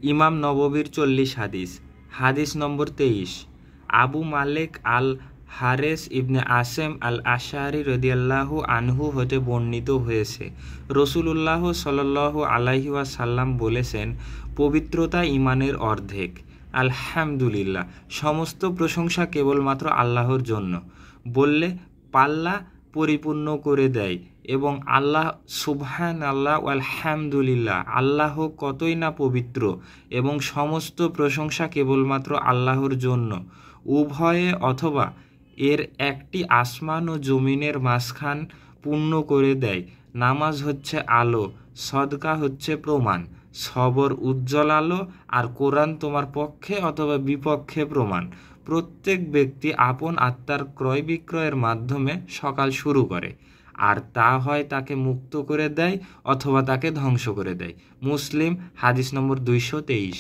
ইমাম নববীর 40 হাদিস। হাদিস নম্বর 23, আবু মালিক আল হারেস ইবনে আসেম আল আশআরি রাদিয়াল্লাহু আনহু হতে বর্ণিত হয়েছে, রাসূলুল্লাহ সাল্লাল্লাহু আলাইহি ওয়াসাল্লাম বলেছেন, পবিত্রতা ঈমানের অর্ধেক। আলহামদুলিল্লাহ, সমস্ত প্রশংসা কেবলমাত্র আল্লাহর জন্য। বললে পাল্লা পরিপূর্ণ করে দেয় এবং আল্লাহ সুবহানাল্লাহ আলহামদুলিল্লাহ, আল্লাহ কতই না পবিত্র এবং সমস্ত প্রশংসা কেবলমাত্র আল্লাহর জন্য, উভয়ে অথবা এর একটি আসমান ও জমিনের মাঝখান পূর্ণ করে দেয়। নামাজ হচ্ছে আলো, সদকা হচ্ছে প্রমাণ, সবর উজ্জ্বল আলো, আর কোরআন তোমার পক্ষে অথবা বিপক্ষে প্রমাণ। প্রত্যেক ব্যক্তি আপন আত্মার ক্রয় বিক্রয়ের মাধ্যমে সকাল শুরু করে, আর তা হয় তাকে মুক্ত করে দেয় অথবা তাকে ধ্বংস করে দেয়। মুসলিম, হাদিস নম্বর 223।